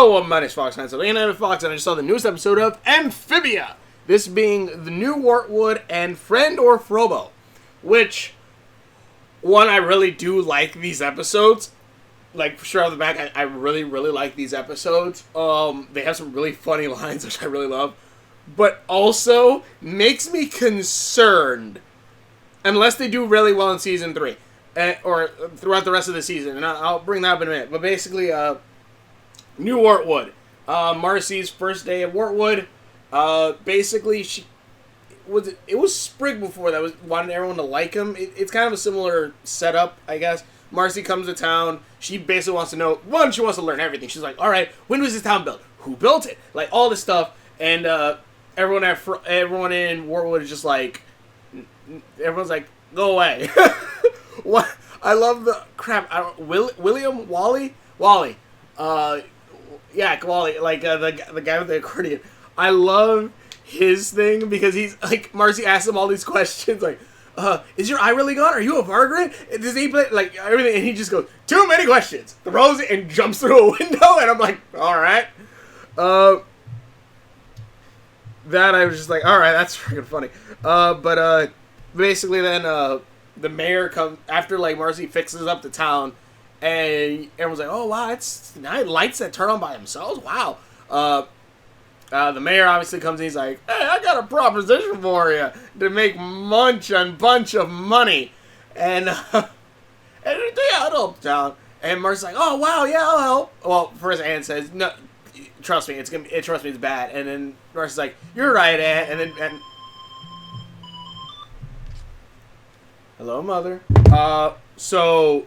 Hello, my name is Fox, and I'm Fox, and I just saw the newest episode of Amphibia. This being the new Wartwood and friend or Frobo, which, one, I really do like these episodes. Like, for sure off the back, I really, really like these episodes. They have some really funny lines, which I really love. But also, makes me concerned, unless they do really well in Season 3, or throughout the rest of the season, and I'll bring that up in a minute. But basically, new Wartwood. Marcy's first day at Wartwood. Basically, it was Sprig before that wanted everyone to like him. It's kind of a similar setup, I guess. Marcy comes to town. She basically wants to know, one, she wants to learn everything. She's like, all right, when was this town built? Who built it? Like, all this stuff. And everyone in Wartwood is just like, everyone's like, go away. What? I love the crap. William? Wally? Yeah, Wally, like the guy with the accordion. I love his thing because he's like, Marcy asks him all these questions like, is your eye really gone? Are you a Vargran? Does he play like everything? And he just goes, too many questions. Throws it and jumps through a window, and I'm like, all right. That I was just like, all right, that's freaking funny. But basically then the mayor comes after like Marcy fixes up the town. And everyone's like, oh, wow, it's nice lights that turn on by themselves? Wow. The mayor obviously comes in. He's like, hey, I got a proposition for you to make bunch of money. And yeah, I'll help town. And Marcy's like, oh, wow, yeah, I'll help. Well, first Ann says, no, trust me, it's bad. And then Marcy's like, you're right, Ann. And then, hello, Mother. So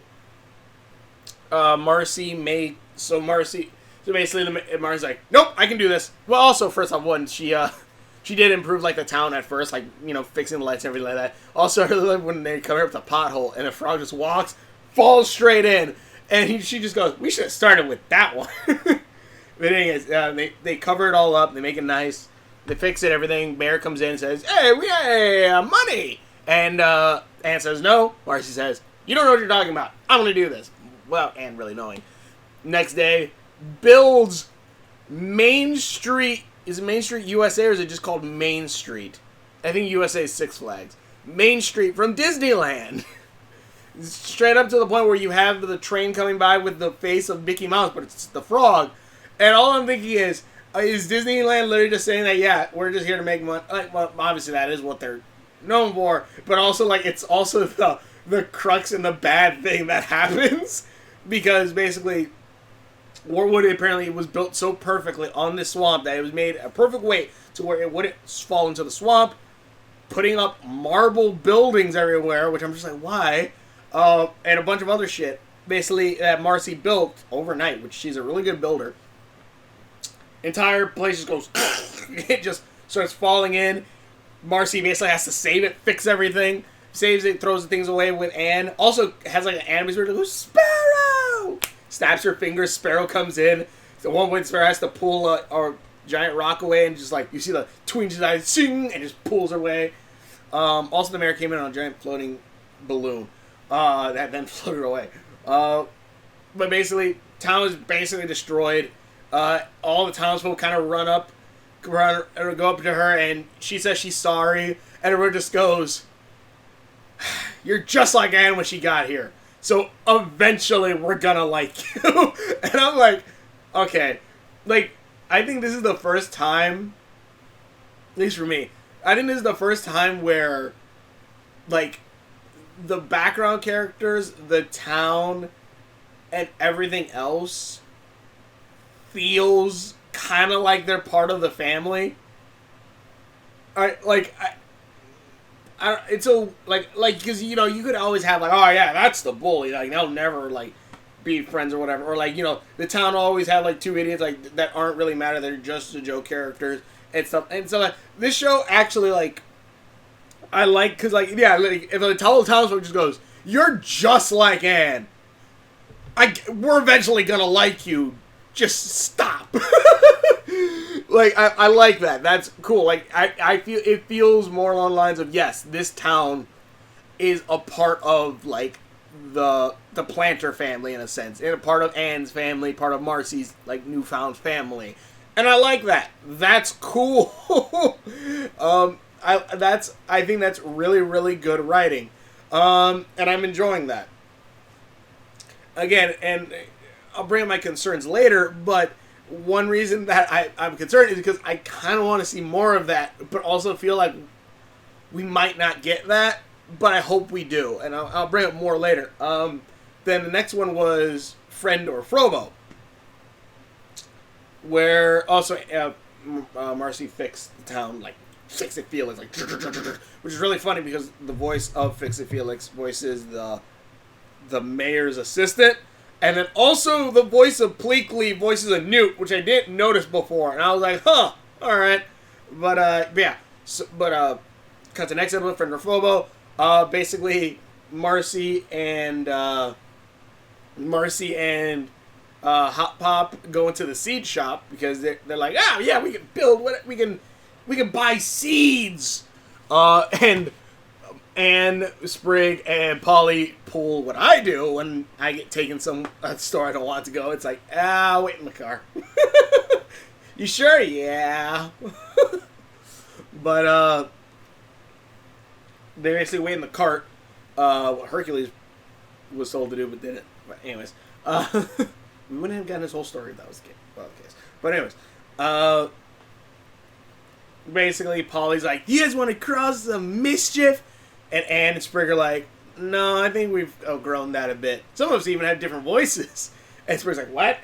basically Marcy's like, nope, I can do this. Well, also, first off, one, she did improve, like, the town at first, like, you know, fixing the lights and everything like that. Also, I really love when they come up the pothole, and a frog just walks, falls straight in, and she just goes, we should have started with that one. The thing is, they cover it all up, they make it nice, they fix it, everything. Mayor comes in and says, hey, we have money! And Ann says, no. Marcy says, you don't know what you're talking about. I'm going to do this. Well, and really knowing. Next day, builds Main Street. Is it Main Street USA or is it just called Main Street? I think USA is Six Flags. Main Street from Disneyland. Straight up to the point where you have the train coming by with the face of Mickey Mouse, but it's the frog. And all I'm thinking is Disneyland literally just saying that, yeah, we're just here to make money? Like, well, obviously that is what they're known for, but also, like, it's also the crux and the bad thing that happens. Because basically, Wartwood apparently was built so perfectly on this swamp that it was made a perfect way to where it wouldn't fall into the swamp, putting up marble buildings everywhere, which I'm just like, why? And a bunch of other shit, basically, that Marcy built overnight, which she's a really good builder. Entire place just goes, it just starts falling in. Marcy basically has to save it, fix everything. Saves it, throws the things away with Anne. Also has like an anime where it goes, Sparrow! Snaps her fingers, Sparrow comes in. At one point, Sparrow has to pull a giant rock away, and just like, you see the twinge his eyes, sing, and just pulls her away. Also, the mayor came in on a giant floating balloon that then floated away. But basically, town is basically destroyed. All the townspeople kind of go up to her, and she says she's sorry, and everyone just goes, you're just like Anne when she got here. So eventually we're gonna like you. And I'm like, okay. Like, I think this is the first time, at least for me, I think this is the first time where, like, the background characters, the town, and everything else feels kind of like they're part of the family. It's so, like, because, you know, you could always have, like, oh, yeah, that's the bully, like, they'll never, like, be friends or whatever, or, like, you know, the town will always have, like, two idiots, like, that aren't really matter, they're just the joke characters, and stuff, and so, like, this show actually, like, I like, because, like, yeah, like, if the townsfolk just goes, you're just like Anne, we're eventually gonna like you, just stop. Like, I like that. That's cool. Like, I feel it feels more along the lines of, yes, this town is a part of, like, the planter family in a sense, and a part of Anne's family, part of Marcy's like newfound family, and I like that. That's cool. I think that's really, really good writing, and I'm enjoying that. Again, and I'll bring up my concerns later, but one reason that I'm concerned is because I kind of want to see more of that, but also feel like we might not get that, but I hope we do, and I'll bring up more later. Then the next one was Friend or Frobo, where also Marcy fixed the town, like, Fix It Felix, like, which is really funny because the voice of Fix It Felix voices the mayor's assistant, and then also the voice of Pleakley voices a Newt, which I didn't notice before, and I was like, huh, alright. But, yeah, cut to the next episode, Friend or Frobo. Basically, Marcy and Hot Pop go into the seed shop because they're like, yeah, we can build what we can buy seeds. And Sprig and Polly pull what I do when I get taken some store I don't want to go. It's like, wait in the car. You sure? Yeah. But they basically wait in the cart. What Hercules was told to do, but didn't. But anyways, we wouldn't have gotten this whole story if that was the case. But anyways, basically, Polly's like, "You guys want to cause some mischief?" And Anne and Sprig are like, "No, I think we've outgrown that a bit." Some of us even have different voices. And Sprig's like, "What?"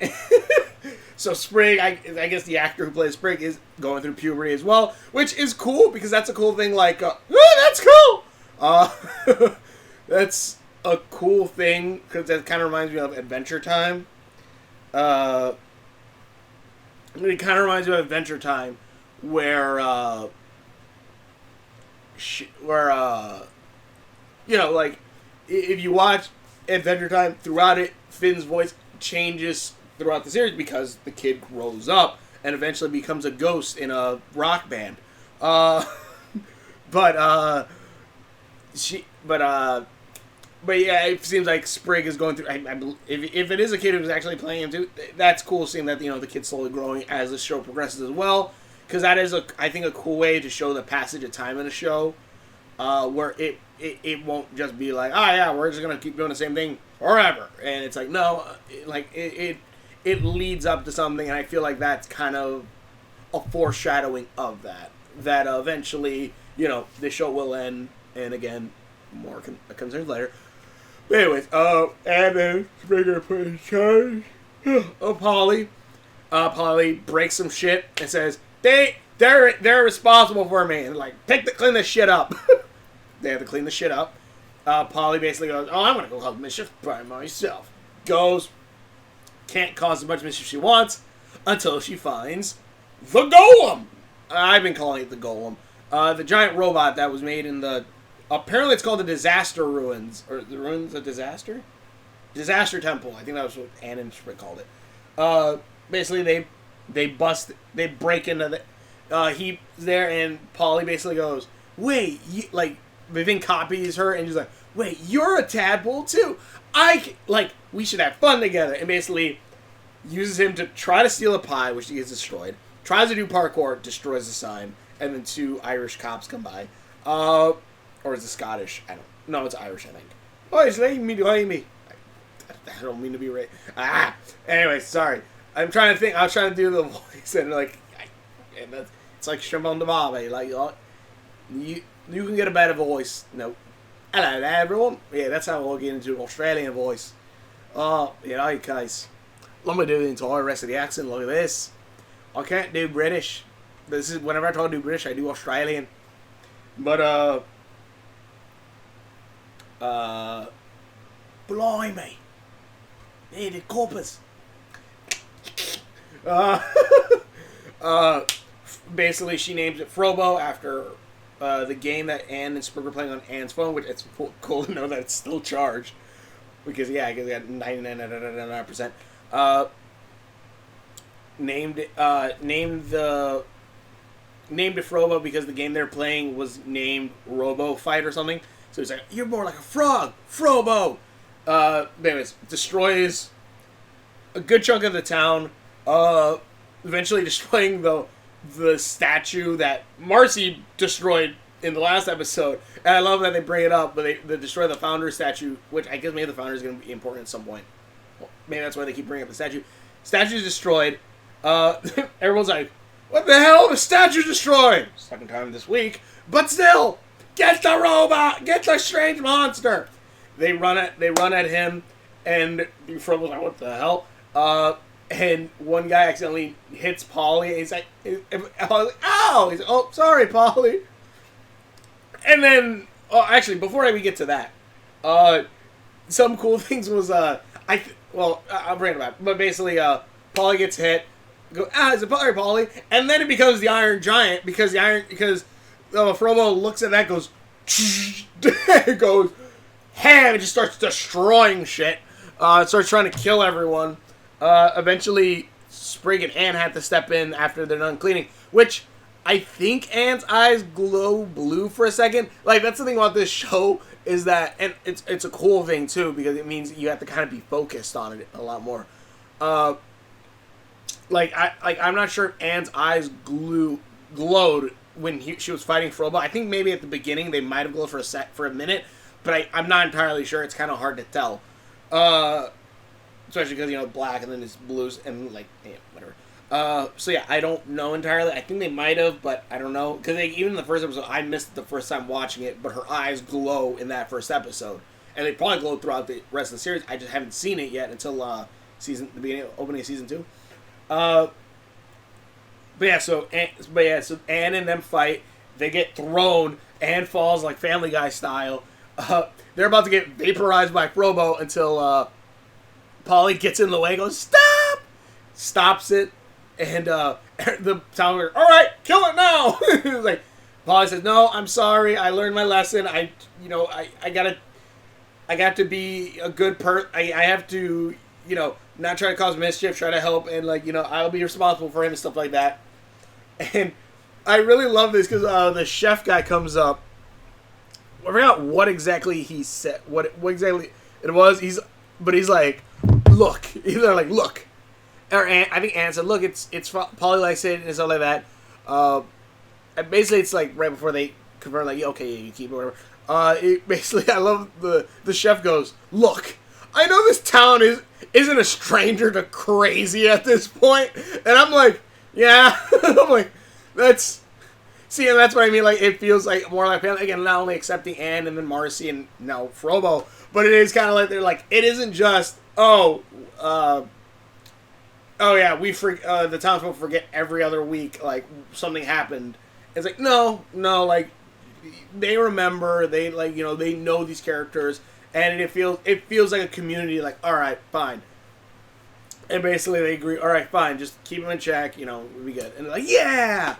So Sprig, I guess the actor who plays Sprig is going through puberty as well, which is cool because that's a cool thing. Like, that's cool. That's a cool thing because that kind of reminds me of Adventure Time. It kind of reminds me of Adventure Time, where like if you watch Adventure Time throughout it, Finn's voice changes throughout the series because the kid grows up and eventually becomes a ghost in a rock band. But yeah, it seems like Sprig is going through. If it is a kid who's actually playing him too, that's cool. Seeing that the kid's slowly growing as the show progresses as well, because that is I think a cool way to show the passage of time in a show, where it won't just be like, we're just gonna keep doing the same thing forever, and it's like no, it leads up to something, and I feel like that's kind of a foreshadowing of that eventually the show will end, and again more concerns later. But anyways, and then Springer put in charge of Polly. Polly breaks some shit and says they're responsible for me, and like clean this shit up. They have to clean the shit up. Polly basically goes, I'm gonna go cause mischief by myself. Goes, can't cause as much mischief she wants until she finds the golem. I've been calling it the golem. The giant robot that was made in apparently it's called the Disaster Ruins, or the Ruins of Disaster? Disaster Temple. I think that was what Anne and Sprig called it. Basically, they break into he's there, and Polly basically goes, wait, the thing copies her, and she's like, wait, you're a tadpole too? We should have fun together, and basically uses him to try to steal a pie, which gets destroyed, tries to do parkour, destroys the sign, and then 2 Irish cops come by. Or is it Scottish? No, it's Irish, I think. Oh, he's letting me behind me. I don't mean to be right. Anyway, sorry. I'm trying to think. I was trying to do the voice, and it's like Shimon the Bobby. Like, you can get a better voice. No. Hello there, everyone. Yeah, that's how we'll get into an Australian voice. Guys. Let me do the entire rest of the accent. Look at this. I can't do British. This is whenever I try to do British, I do Australian. But blimey, needed corpus. Basically, she names it Frobo after the game that Anne and Sprig were playing on Anne's phone, which it's cool to know that it's still charged. Because, yeah, I guess it got 99%. Named it Frobo because the game they're playing was named Robo Fight or something. So he's like, you're more like a frog, Frobo. Anyways, destroys a good chunk of the town. Eventually destroying the statue that Marcy destroyed in the last episode. And I love that they bring it up, but they destroy the founder statue, which I guess maybe the founder is going to be important at some point. Well, maybe that's why they keep bringing up the statue. Statue's destroyed. Everyone's like, what the hell? The statue's destroyed! Second time this week. But still, get the robot! Get the strange monster! They run at him, and Frobo's like, what the hell? And one guy accidentally hits Polly, and he's like, ow! He's like, oh, sorry, Polly. And then, actually, before we get to that, some cool things was, I'll bring it back. But basically, Polly gets hit. Go, it's a Polly. And then it becomes the Iron Giant, because Frobo looks at that, goes, it goes, ham, it just starts destroying shit. It starts trying to kill everyone. Eventually, Sprig and Anne had to step in after they're done cleaning, which I think Anne's eyes glow blue for a second. Like, that's the thing about this show, is that, and it's a cool thing too, because it means you have to kind of be focused on it a lot more. I'm not sure if Anne's eyes glowed when she was fighting Frobo. I think maybe at the beginning they might have glowed for a minute, but I'm not entirely sure. It's kind of hard to tell. Especially because, black and then it's blues and, whatever. So, yeah, I don't know entirely. I think they might have, but I don't know. Because even in the first episode, I missed it the first time watching it, but her eyes glow in that first episode. And they probably glow throughout the rest of the series. I just haven't seen it yet until opening of season 2. So Anne and them fight. They get thrown. Anne falls like Family Guy style. They're about to get vaporized by Frobo until Polly gets in the way and goes, stop! Stops it. And the town goes, all right, kill it now! It's like, Polly says, no, I'm sorry. I learned my lesson. I got to be a good person. I have to, not try to cause mischief, try to help, and, I'll be responsible for him and stuff like that. And I really love this because the chef guy comes up. I forgot what exactly he said. What exactly it was. He's like, look. He's like, look. Or I think Anne said, look, it's Polly likes it and stuff like that. And basically, it's like right before they confirm, like, okay, you keep it, whatever. Basically, I love the chef goes, look, I know this town isn't a stranger to crazy at this point, and I'm like, yeah, I'm like, that's what I mean. Like, it feels like more like family. Again, not only accepting Anne and then Marcy and now Frobo, but it is kind of like they're like, it isn't just the townsfolk forget every other week, like something happened. It's like no, like they remember, they they know these characters, and it feels like a community. Like, all right, fine. And basically they agree, all right, fine, just keep them in check, we'll be good. And they're like, yeah!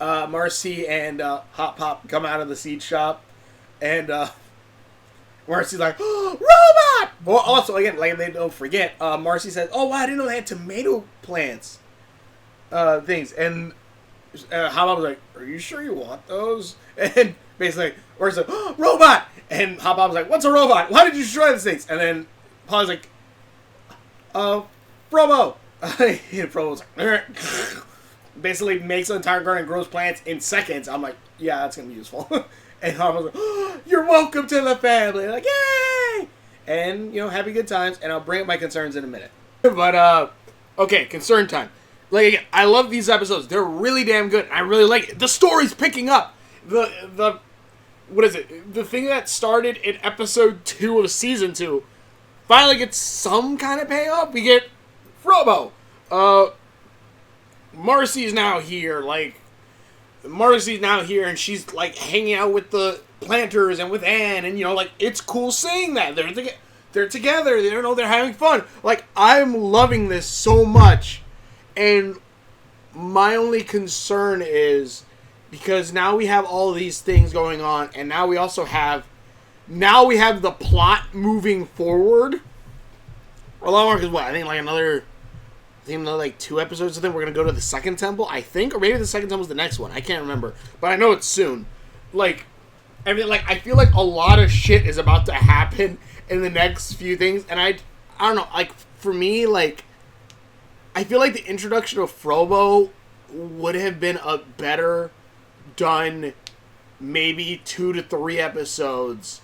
Marcy and Hop Pop come out of the seed shop, and Marcy's like, oh, robot! Well, also, again, like they don't forget, Marcy says, oh, wow, I didn't know they had tomato plants things. And Hop Pop was like, are you sure you want those? And basically, Marcy's like, oh, robot! And Hop Pop was like, what's a robot? Why did you destroy these things? And then Polly's like, Frobo! And Frobo's like, basically makes an entire garden and grows plants in seconds. I'm like, yeah, that's going to be useful. And Harpo's like, oh, you're welcome to the family. Like, yay! And, happy good times. And I'll bring up my concerns in a minute. But, okay, concern time. Like, again, I love these episodes. They're really damn good. I really like it. The story's picking up. What is it? The thing that started in episode 2 of season 2 finally gets some kind of payoff. We get Frobo. Marcy's now here. And she's, hanging out with the planters and with Anne. And, it's cool seeing that. They're together. They're having fun. I'm loving this so much. And my only concern is, because now we have all these things going on, and now we also have the plot moving forward. A lot more, because I think another 2 episodes, I think we're going to go to the second temple, I think, or maybe the second temple's the next one, I can't remember, but I know it's soon. I feel like a lot of shit is about to happen, in the next few things, and I don't know, like, for me, like, I feel like the introduction of Frobo would have been a better done maybe 2 to 3 episodes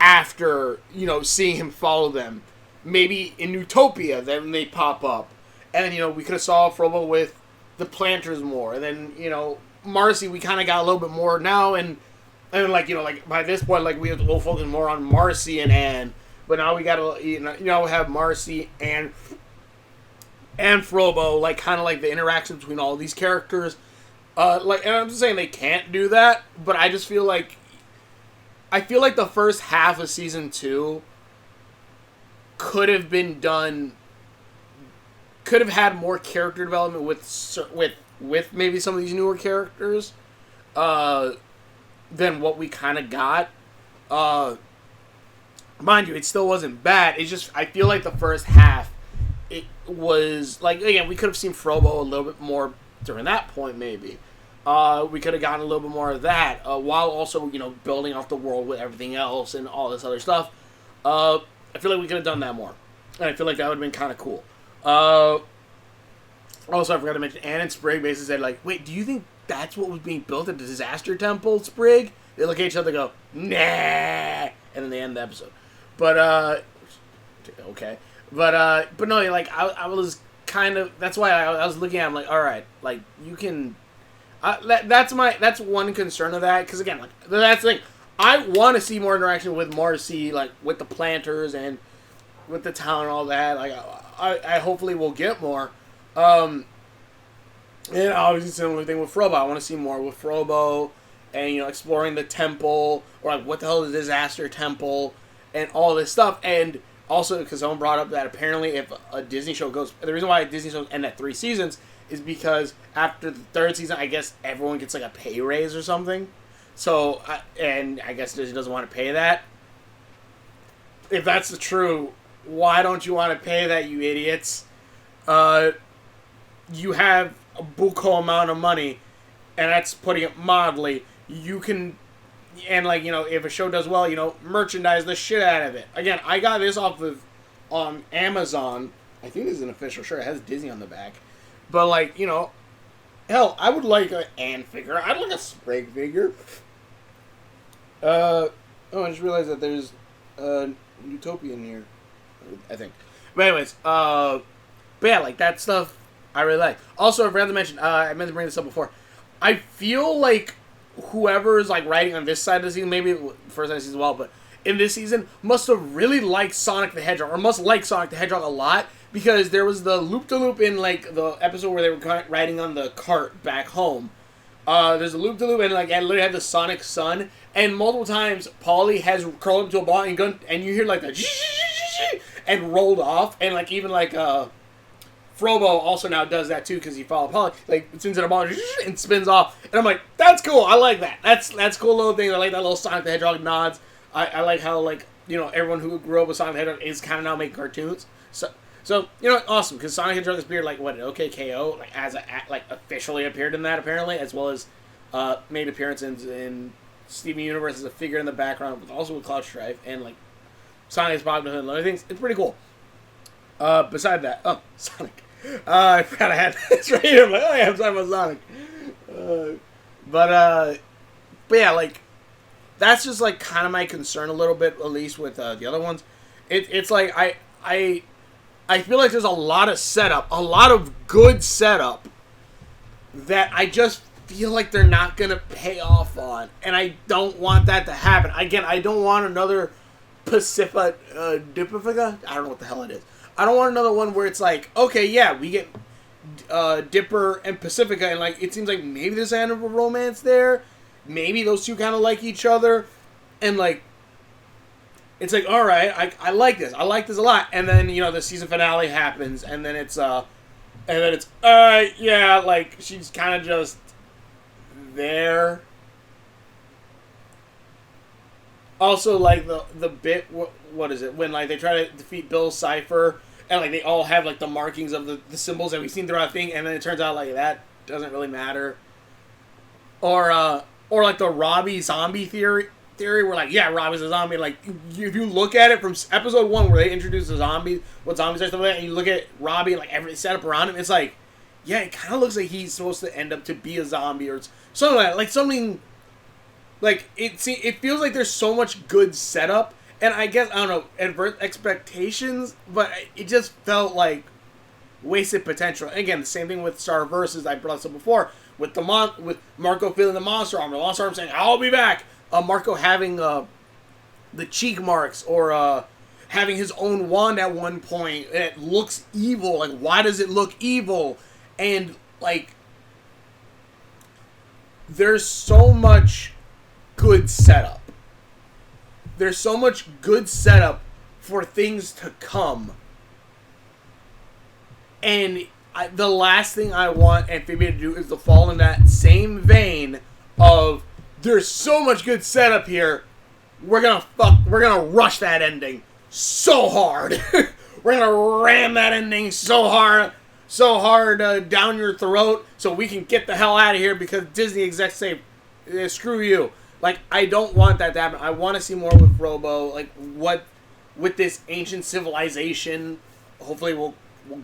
after, seeing him follow them. Maybe in Utopia, then they pop up. And then, we could have saw Frobo with the planters more. And then, Marcy, we kind of got a little bit more now. And like, by this point, like, we'll focus more on Marcy and Anne. But now we got to, have Marcy and Frobo, like, kind of like the interaction between all these characters. And I'm just saying they can't do that, but I just feel like the first half of season 2 could have been done, could have had more character development with maybe some of these newer characters, than what we kind of got. Mind you, it still wasn't bad. It's just, I feel like the first half, it was, like, again, we could have seen Frobo a little bit more during that point, maybe. We could have gotten a little bit more of that, while also, building off the world with everything else and all this other stuff. I feel like we could have done that more. And I feel like that would have been kind of cool. Also, I forgot to mention, Anne and Sprig basically said, like, wait, do you think that's what was being built at the Disaster Temple, Sprig? They look at each other and go, nah! And then they end the episode. But, okay. But no, like, I was kind of, that's why I was looking at him like, alright, like, you can, that's one concern of that, because again, like, that's the thing, I want to see more interaction with Marcy, like, with the planters and with the town and all that, like, I hopefully will get more, and obviously similar thing with Frobo, I want to see more with Frobo, and, exploring the temple, or like, what the hell is the Disaster Temple, and all this stuff, and also, because someone brought up that apparently if a Disney show goes... The reason why Disney shows end at 3 seasons is because after the 3rd season, I guess everyone gets like a pay raise or something. So, and I guess Disney doesn't want to pay that. If that's true, why don't you want to pay that, you idiots? You have a buku amount of money, and that's putting it mildly. You can... And, like, if a show does well, merchandise the shit out of it. Again, I got this on Amazon. I think this is an official shirt. It has Disney on the back. But, like, hell, I would like an Anne figure. I'd like a Sprig figure. I just realized that there's Utopia in here, I think. But anyways, but yeah, like, that stuff I really like. Also, I forgot to mention, I meant to bring this up before. I feel like whoever is like writing on this side of the season, maybe first side of the season as well, but in this season, must have really liked Sonic the Hedgehog, or must like Sonic the Hedgehog a lot, because there was the loop-de-loop in like the episode where they were riding on the cart back home. There's a loop-de-loop, and like I literally had the Sonic Sun, and multiple times Polly has curled up to a ball and gun, and you hear like the and rolled off, and like even like Frobo also now does that too because he followed Polly. Like, it spins in a ball and spins off. And I'm like, that's cool. I like that. That's cool little thing. I like that little Sonic the Hedgehog nods. I like how, like, everyone who grew up with Sonic the Hedgehog is kind of now making cartoons. So awesome. Because Sonic the Hedgehog has appeared, like, what, OKKO? Like, officially appeared in that, apparently. As well as made appearances in Steven Universe as a figure in the background. But also with Cloud Strife. And, like, Sonic is popped and other things. It's pretty cool. Beside that, Sonic. I forgot I had this right here. I'm like, oh yeah, I'm talking about Sonic. But yeah, like, that's just like kind of my concern a little bit, at least with the other ones. It's like I feel like there's a lot of setup, a lot of good setup that I just feel like they're not gonna pay off on, and I don't want that to happen. Again, I don't want another Pacifica, Dipifica? I don't know what the hell it is. I don't want another one where it's like, okay, yeah, we get Dipper and Pacifica, and like it seems like maybe there's an animal romance there. Maybe those two kind of like each other, and like it's like, all right, I like this. I like this a lot. And then the season finale happens, and then it's yeah, like she's kind of just there. Also, like the bit, what is it, when like they try to defeat Bill's Cipher, and like they all have like the markings of the symbols that we've seen throughout the thing, and then it turns out like that doesn't really matter. Or like the Robbie zombie theory, theory where like, yeah, Robbie's a zombie. Like, if you look at it from episode 1 where they introduce the zombies, what zombies are stuff like that, and you look at Robbie and like every setup around him, it's like, yeah, it kind of looks like he's supposed to end up to be a zombie or something like that. Like something, like it feels like there's so much good setup, and I guess I don't know, advert expectations, but it just felt like wasted potential. And again, the same thing with Star Versus I brought this up before with with Marco feeling the monster arm saying I'll be back. Marco having the cheek marks or having his own wand at one point. And it looks evil. Like, why does it look evil? And like, there's so much good setup. There's so much good setup for things to come. And the last thing I want Amphibia to do is to fall in that same vein of there's so much good setup here. We're gonna rush that ending so hard. We're gonna ram that ending so hard down your throat so we can get the hell out of here because Disney execs say, screw you. Like, I don't want that to happen. I want to see more with Frobo. Like, what with this ancient civilization. Hopefully we'll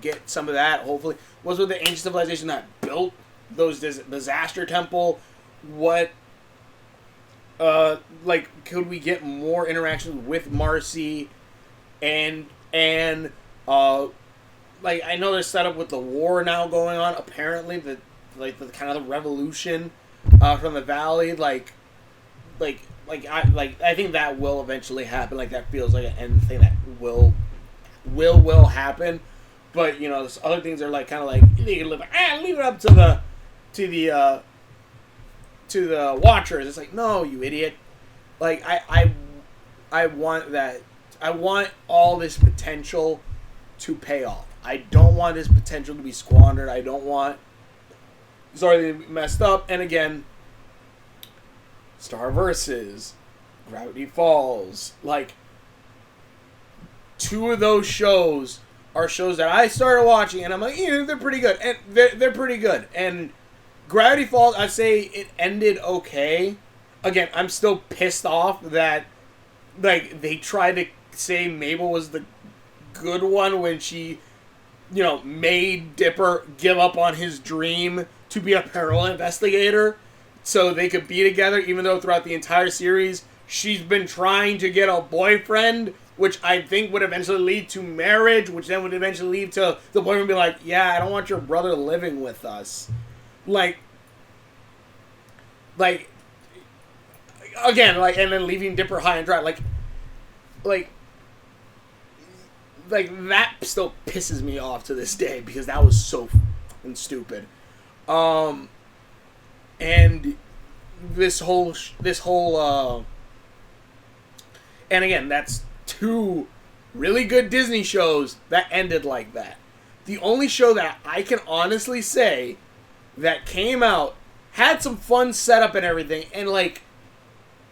get some of that. Hopefully, was with the ancient civilization that built those disaster temple. What, like, could we get more interactions with Marcy, and like, I know they're set up with the war now going on. Apparently, the kind of the revolution, from the valley, I think that will eventually happen. Like, that feels like an end thing that will happen. But, you know, other things are like kind of like you can leave it up to the watchers. It's like, no, you idiot. Like, I want that. I want all this potential to pay off. I don't want this potential to be squandered. I don't want to be messed up. And again, Star Versus, Gravity Falls, like, 2 of those shows are shows that I started watching, and I'm like, they're pretty good, and they're pretty good. And Gravity Falls, I'd say it ended okay. Again, I'm still pissed off that, like, they tried to say Mabel was the good one when she, you know, made Dipper give up on his dream to be a paranormal investigator so they could be together, even though throughout the entire series she's been trying to get a boyfriend, which I think would eventually lead to marriage, which then would eventually lead to the boyfriend be like, yeah, I don't want your brother living with us. Like, again, like, and then leaving Dipper high and dry. Like that still pisses me off to this day because that was so fucking stupid. And this whole and again, that's 2 really good Disney shows that ended like that. The only show that I can honestly say that came out, had some fun setup and everything, and like,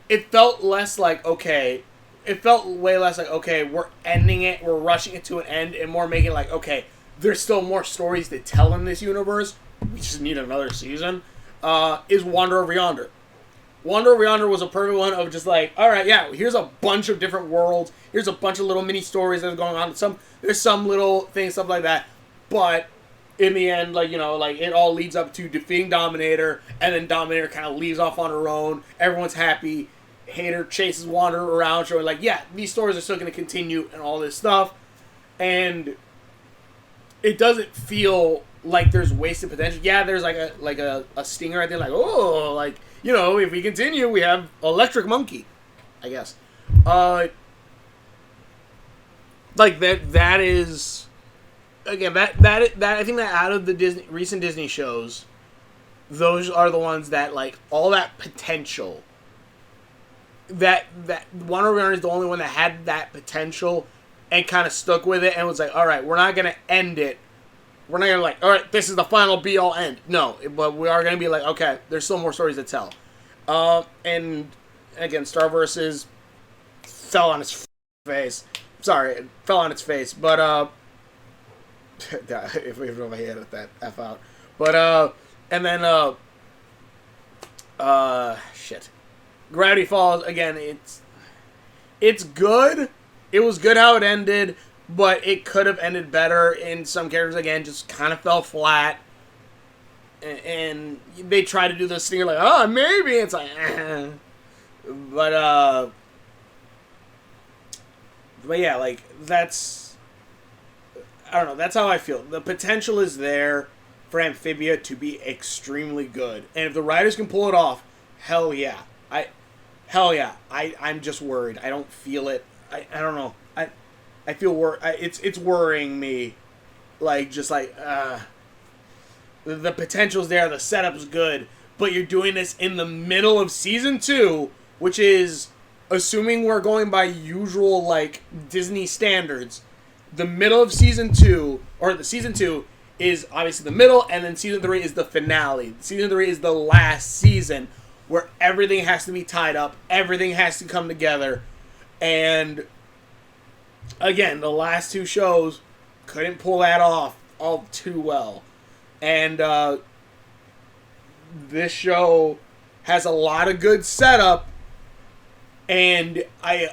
it felt less like, okay, it felt way less like, okay, we're ending it, we're rushing it to an end, and more making it like, okay, there's still more stories to tell in this universe, we just need another season, is Wander Over Yonder. Wander Over Yonder was a perfect one of just like, alright, yeah, here's a bunch of different worlds, here's a bunch of little mini stories that are going on, there's some little things, stuff like that, but in the end, like, you know, like, it all leads up to defeating Dominator, and then Dominator kind of leaves off on her own, everyone's happy, Hater chases Wander around, showing like, yeah, these stories are still going to continue and all this stuff, and it doesn't feel like there's wasted potential. Yeah, there's like a stinger at the end, like, oh, like, you know, if we continue, we have Electric Monkey, I guess. Like, that is, again, that I think that out of the recent Disney shows, those are the ones that, like, all that potential, that Wonder Woman is the only one that had that potential and kind of stuck with it and was like, all right, we're not going to end it. We're not going to, like, all right, this is the final be-all end. No, but we are going to be like, okay, there's still more stories to tell. And, again, Star Versus fell on its face. Sorry, it fell on its face. But, if I edit that F out. But, and then, shit. Gravity Falls, again, it's good. It was good how it ended, but it could have ended better. In some characters, again, just kind of fell flat. And they try to do this thing, you're like, oh, maybe. It's like, But yeah, like, that's, I don't know, that's how I feel. The potential is there for Amphibia to be extremely good. And if the writers can pull it off, hell yeah. I'm just worried. I don't feel it. I don't know. I feel it's worrying me. Like, just like, the potential's there, the setup's good, but you're doing this in the middle of season 2, which is, assuming we're going by usual, like, Disney standards, the middle of season 2, or the season 2 is obviously the middle, and then season 3 is the finale. Season 3 is the last season, where everything has to be tied up, everything has to come together, and again, the last 2 shows couldn't pull that off all too well. And this show has a lot of good setup, and I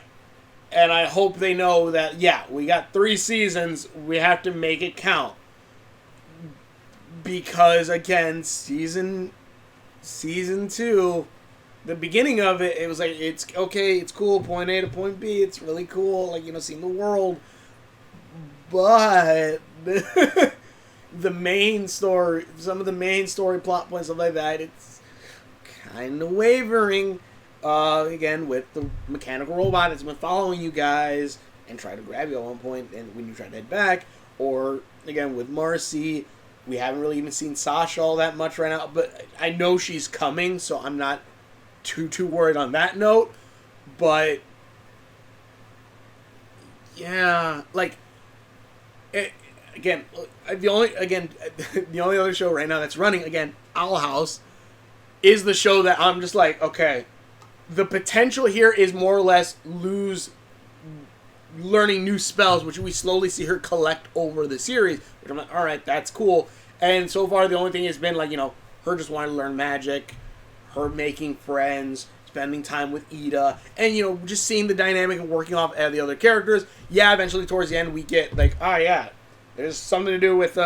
hope they know that, yeah, we got 3 seasons, we have to make it count. Because, again, season 2, the beginning of it, it was like, it's okay, it's cool, point A to point B, it's really cool, like, seeing the world. But the main story, some of the main story plot points, stuff like that, it's kind of wavering. Again, with the mechanical robot that's been following you guys and tried to grab you at one point, and when you try to head back, or again with Marcy, we haven't really even seen Sasha all that much right now, but I know she's coming, so I'm not too worried on that note. But yeah, like the only other show right now that's running, again, Owl House, is the show that I'm just like, okay, the potential here is more or less learning new spells, which we slowly see her collect over the series, which I'm like, alright, that's cool. And so far the only thing has been like, her just wanting to learn magic, her making friends, spending time with Ida, and just seeing the dynamic and working off the other characters. Yeah, eventually towards the end we get like, oh yeah, there's something to do with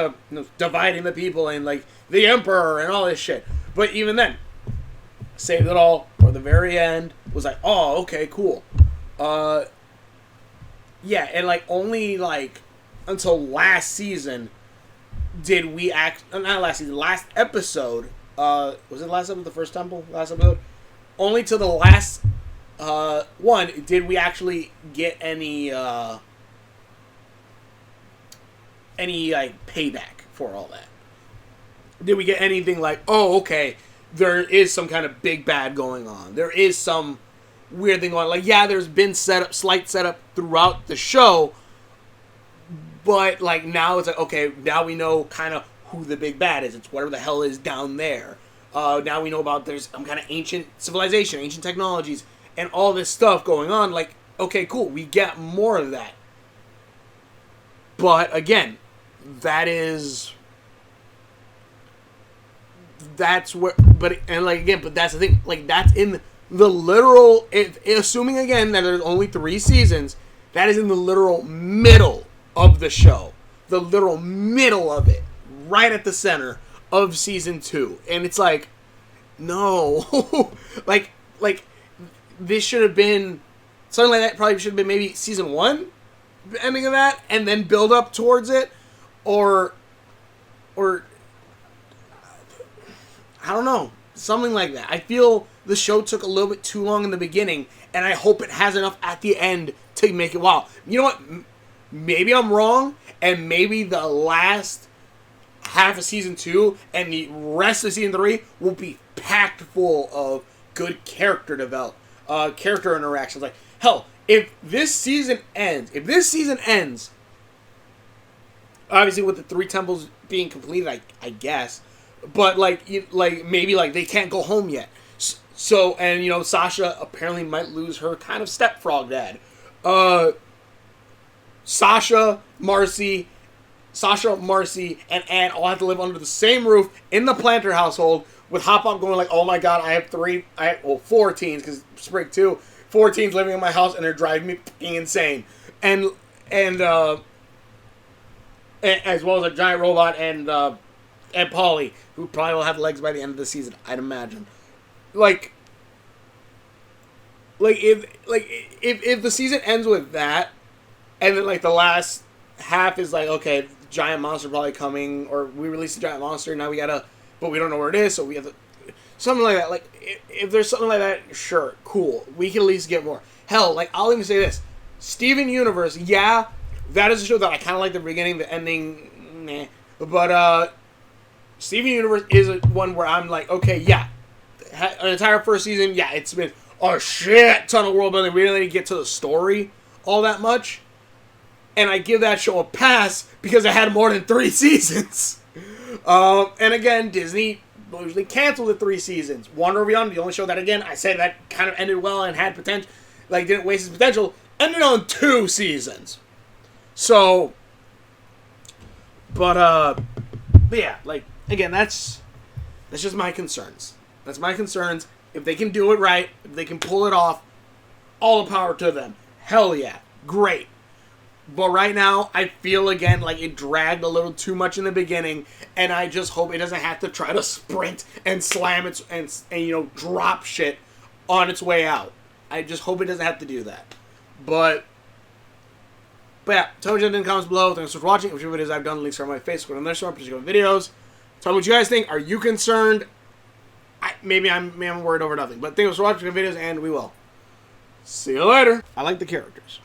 dividing the people and like the Emperor and all this shit. But even then, saved it all for the very end. Was like, oh, okay, cool. Yeah, and like only like until last season did we last episode. Was it last episode, the first temple? Last episode? Only to the last one did we actually get any like payback for all that. Did we get anything like, oh, okay, there is some kind of big bad going on. There is some weird thing going on. Like, yeah, there's been slight setup throughout the show, but like now it's like, okay, now we know kind of who the big bad is. It's whatever the hell is down there. Now we know about there's some kind of ancient civilization, ancient technologies, and all this stuff going on. Like, okay, cool, we get more of that. But again, that's where, but that's the thing, like, that's in the literal, assuming again that there's only 3 seasons, that is in the literal middle of the show, the literal middle of it, right at the center of season 2, and it's like, no, like this should have been something like that. Probably should have been maybe season 1, ending of that, and then build up towards it, or I don't know, something like that. I feel the show took a little bit too long in the beginning, and I hope it has enough at the end to make it wow. You know what? Maybe I'm wrong, and maybe the last half of season 2 and the rest of season 3 will be packed full of good character character interactions. Like, hell, if this season ends, obviously with the 3 temples being completed, I guess, but maybe they can't go home yet. So, and Sasha apparently might lose her kind of step frog dad. Sasha, Marcy, Sasha, Marcy, and Ann all have to live under the same roof in the Planter household, with Hop Pop going like, oh my god, I have 4 teens, because Sprig too, 4 teens living in my house, and they're driving me fucking insane. And as well as a giant robot and Polly, who probably will have legs by the end of the season, I'd imagine. If the season ends with that, and then like the last half is like, okay, giant monster probably coming, or we released a giant monster, now we gotta, but we don't know where it is, so we have to, something like that. Like, if there's something like that, sure, cool, we can at least get more. Hell, like, I'll even say this, Steven Universe, yeah, that is a show that I kind of like the beginning, the ending, meh, but Steven Universe is one where I'm like, okay, yeah, an entire first season, yeah, it's been a shit ton of world building, we didn't really get to the story all that much. And I give that show a pass because it had more than 3 seasons. And again, Disney usually canceled the 3 seasons. Wonder Beyond, the only show that, again, I said that kind of ended well and had potential, like, didn't waste its potential, ended on 2 seasons. So, but yeah, like, again, that's just my concerns. That's my concerns. If they can do it right, if they can pull it off, all the power to them. Hell yeah. Great. But right now, I feel, again, like it dragged a little too much in the beginning, and I just hope it doesn't have to try to sprint and slam its, and you know, drop shit on its way out. I just hope it doesn't have to do that. But yeah, tell me in the comments below. Thanks for watching. Which videos I've done, links are on my Facebook and other stuff, particular videos. Tell me what you guys think. Are you concerned? Maybe I'm worried over nothing. But thanks for watching the videos, and we will see you later. I like the characters.